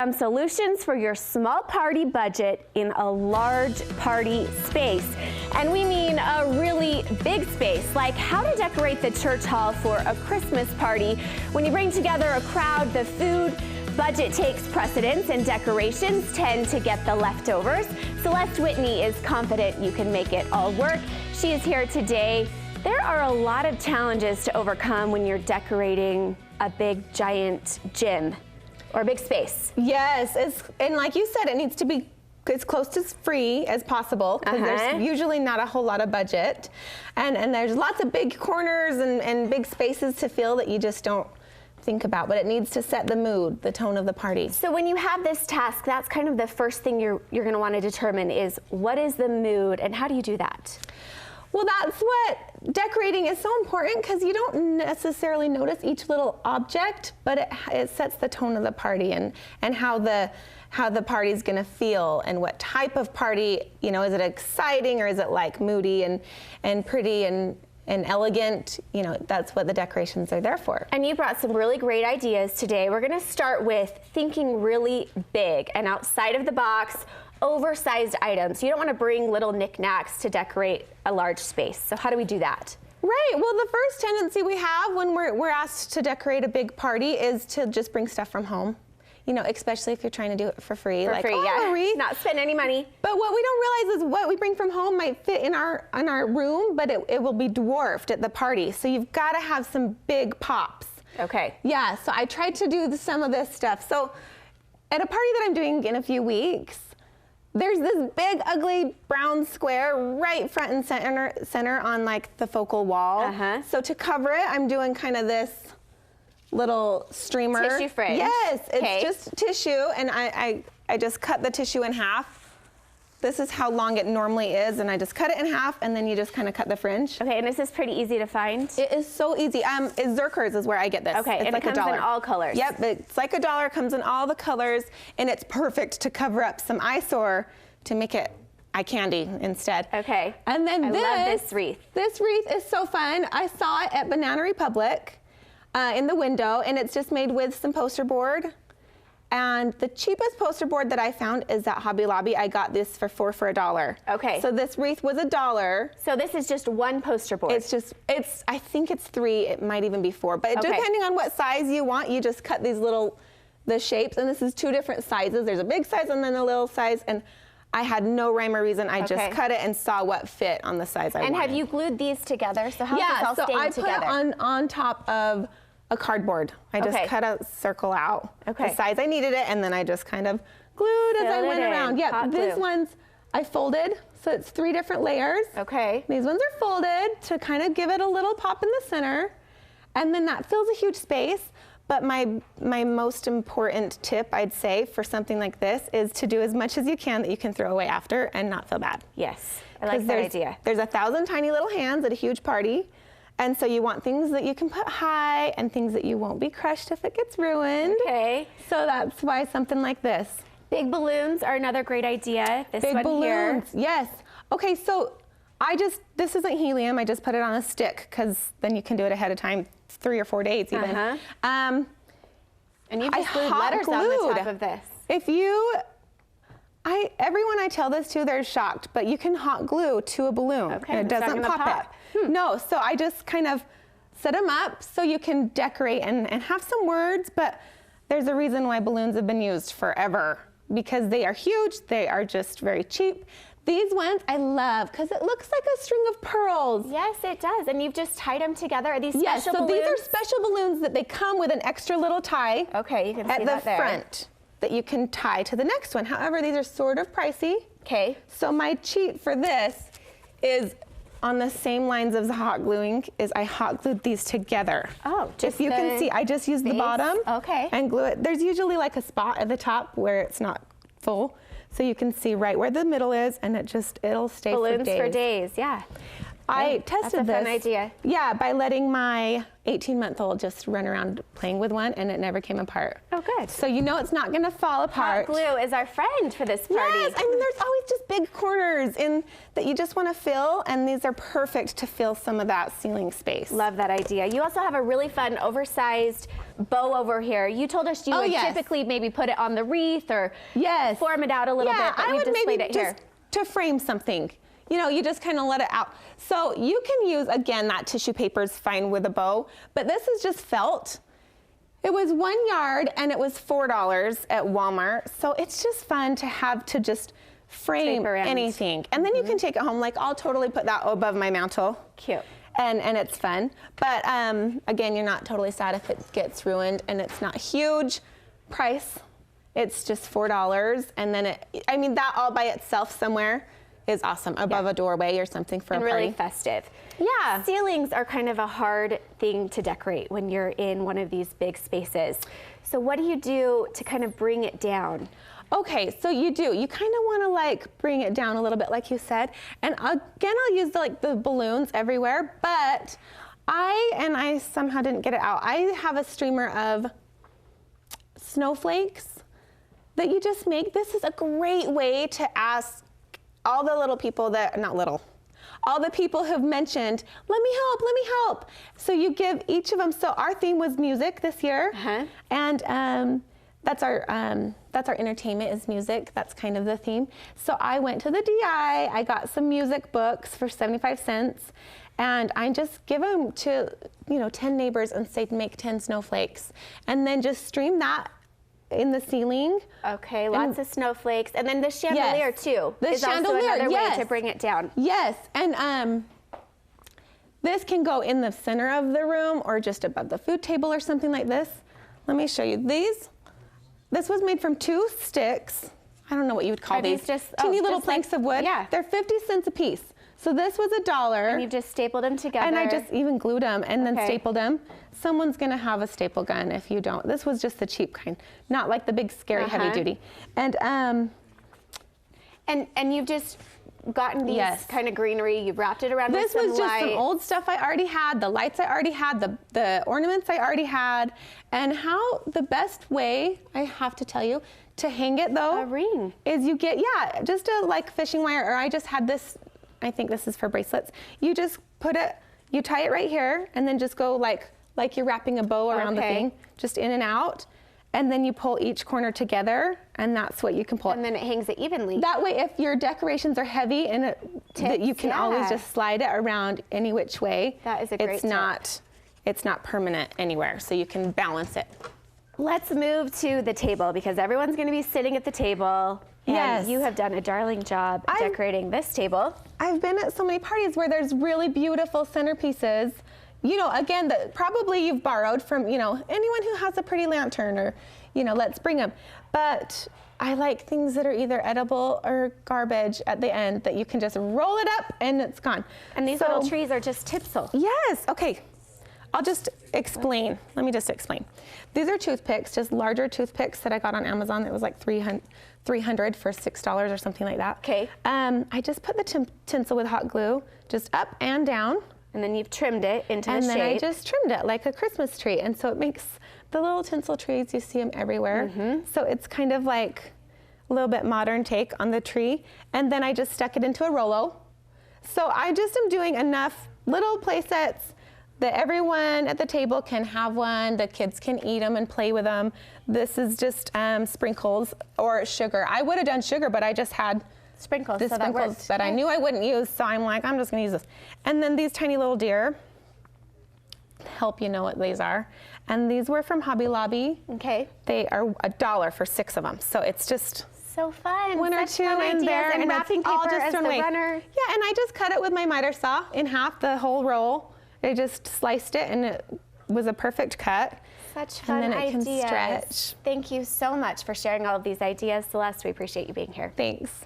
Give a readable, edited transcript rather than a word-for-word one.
Some solutions for your small party budget in a large party space. And we mean a really big space, like how to decorate the church hall for a Christmas party. When you bring together a crowd, the food budget takes precedence and decorations tend to get the leftovers. Celeste Whitney is confident you can make it all work. She is here today. There are a lot of challenges to overcome when you're decorating a big, giant gym or a big space. Yes, and like you said, it needs to be as close to free as possible because there's usually not a whole lot of budget. And there's lots of big corners and big spaces to fill that you just don't think about, but it needs to set the mood, the tone of the party. So when you have this task, that's kind of the first thing you're going to want to determine is what is the mood and how do you do that? Well, that's what decorating is so important because you don't necessarily notice each little object, but it sets the tone of the party and how the party's going to feel and what type of party, you know, is it exciting or is it like moody and pretty and elegant? You know, that's what the decorations are there for. And you brought some really great ideas today. We're going to start with thinking really big and outside of the box, oversized items. You don't want to bring little knickknacks to decorate a large space. So how do we do that? Right. Well, the first tendency we have when we're asked to decorate a big party is to just bring stuff from home. You know, especially if you're trying to do it for free. For free, yeah. Not spend any money. But what we don't realize is what we bring from home might fit in our room, but it will be dwarfed at the party. So you've got to have some big pops. Okay. Yeah. So I tried to do some of this stuff. So at a party that I'm doing in a few weeks, there's this big, ugly brown square right front and center on like the focal wall. So to cover it, I'm doing kind of this little streamer. Tissue fringe. Yes, it's just tissue, and I just cut the tissue in half. This is how long it normally is, and I just cut it in half, and then you just kind of cut the fringe. Okay, and this is pretty easy to find? It is so easy. Zerkers is where I get this. Okay, it's and like it comes in all colors. Yep, it's like $1, comes in all the colors, and it's perfect to cover up some eyesore to make it eye candy instead. Okay. And then I love this wreath. This wreath is so fun. I saw it at Banana Republic in the window, and it's just made with some poster board. And the cheapest poster board that I found is at Hobby Lobby. I got this for $4 for $1. Okay. So this wreath was $1. So this is just one poster board. I think it's 3. It might even be 4. But depending on what size you want, you just cut the shapes. And this is 2 different sizes. There's a big size and then a little size. And I had no rhyme or reason. I just cut it and saw what fit on the size I wanted. And have you glued these together? So how is this all staying together? Yeah, so I put it on top of a cardboard. I just cut a circle out the size I needed it, and then I just kind of glued as I went around. Yeah, these ones I folded, so it's 3 different layers. Okay. These ones are folded to kind of give it a little pop in the center, and then that fills a huge space. But my most important tip, I'd say, for something like this is to do as much as you can that you can throw away after and not feel bad. Yes, I like that idea. There's 1,000 tiny little hands at a huge party. And so you want things that you can put high and things that you won't be crushed if it gets ruined. Okay. So that's why something like this. Big balloons are another great idea. This big one balloons, here. yes. Okay, so this isn't helium. I just put it on a stick because then you can do it ahead of time, 3 or 4 days even. And you just glued letters on the top of this. Everyone I tell this to, they're shocked, but you can hot glue to a balloon and it doesn't pop it. No, so I just kind of set them up so you can decorate and have some words, but there's a reason why balloons have been used forever because they are huge, they are just very cheap. These ones I love because it looks like a string of pearls. Yes, it does. And you've just tied them together. Are these special balloons? These are special balloons that they come with an extra little tie. Okay, you can see that there. At the front that you can tie to the next one. However, these are sort of pricey. Okay. So my cheat for this is on the same lines of the hot gluing is I hot glued these together. Oh, just if you can see, I just used the bottom and glue it. There's usually like a spot at the top where it's not full. So you can see right where the middle is and it'll stay balloons for days. Balloons for days, yeah. I tested that's a this. fun idea. Yeah, by letting my 18-month-old just run around playing with one, and it never came apart. Oh, good. So you know it's not going to fall apart. Hot glue is our friend for this party. Yes, I mean there's always just big corners in that you just want to fill, and these are perfect to fill some of that ceiling space. Love that idea. You also have a really fun oversized bow over here. You told us you would typically maybe put it on the wreath or form it out a little bit, but I we would displayed maybe it here. just to frame something. You know, you just kind of let it out. So you can use, again, that tissue paper is fine with a bow, but this is just felt. It was 1 yard and it was $4 at Walmart. So it's just fun to have to just frame anything. And then you can take it home. Like I'll totally put that above my mantle. Cute. And it's fun. But again, you're not totally sad if it gets ruined, and it's not huge price. It's just $4. And then I mean, that all by itself somewhere is awesome, above a doorway or something for a party. Really festive. Yeah. Ceilings are kind of a hard thing to decorate when you're in one of these big spaces. So what do you do to kind of bring it down? Okay, so you kind of want to like bring it down a little bit, like you said. And again, I'll use the balloons everywhere, but I somehow didn't get it out. I have a streamer of snowflakes that you just make. This is a great way to ask all the little people all the people who've mentioned, let me help. So you give each of them, so our theme was music this year. And that's our entertainment is music. That's kind of the theme. So I went to the DI, I got some music books for 75 cents, and I just give them to 10 neighbors and say make 10 snowflakes. And then just stream that in the ceiling. Okay, lots of snowflakes. And then the chandelier too is also another way to bring it down. Yes, and this can go in the center of the room or just above the food table or something like this. Let me show you these. This was made from 2 sticks. I don't know what you would call these. Just teeny little planks of wood. Yeah. They're 50 cents a piece. So this was $1. And you just stapled them together. And I just even glued them and then stapled them. Someone's gonna have a staple gun if you don't. This was just the cheap kind, not like the big scary heavy duty. And you've just gotten these kind of greenery. You've wrapped it around with some light. This was just some old stuff I already had, the lights I already had, the ornaments I already had. And how the best way, I have to tell you, to hang it though. A ring. Is you get, just a like fishing wire, or I just had this, I think this is for bracelets. You just put it, you tie it right here, and then just go like you're wrapping a bow around the thing, just in and out. And then you pull each corner together, and that's what you can pull. And then it hangs it evenly. That way, if your decorations are heavy and that you can always just slide it around any which way. That is a great tip. It's not permanent anywhere, so you can balance it. Let's move to the table because everyone's going to be sitting at the table. And you have done a darling job decorating this table. I've been at so many parties where there's really beautiful centerpieces. Again, probably you've borrowed from, anyone who has a pretty lantern or, let's bring them. But I like things that are either edible or garbage at the end that you can just roll it up and it's gone. And these little trees are just tinsel. Yes, okay. I'll just explain. Let me just explain. These are toothpicks, just larger toothpicks that I got on Amazon. It was like 300 for $6 or something like that. Okay. I just put the tinsel with hot glue just up and down. And then you've trimmed it into the shape. And then I just trimmed it like a Christmas tree. And so it makes the little tinsel trees, you see them everywhere. So it's kind of like a little bit modern take on the tree. And then I just stuck it into a Rolo. So I just am doing enough little play sets that everyone at the table can have one. The kids can eat them and play with them. This is just sprinkles or sugar. I would have done sugar, but I just had sprinkles, that I knew I wouldn't use, so I'm like, I'm just gonna use this. And then these tiny little deer, help you know what these are. And these were from Hobby Lobby. Okay. They are $1 for 6 of them. So it's just so fun. One or two in there, and wrapping paper as the runner. Yeah, and I just cut it with my miter saw in half, the whole roll. I just sliced it, and it was a perfect cut. Such fun and then it ideas. Can stretch. Thank you so much for sharing all of these ideas, Celeste. We appreciate you being here. Thanks.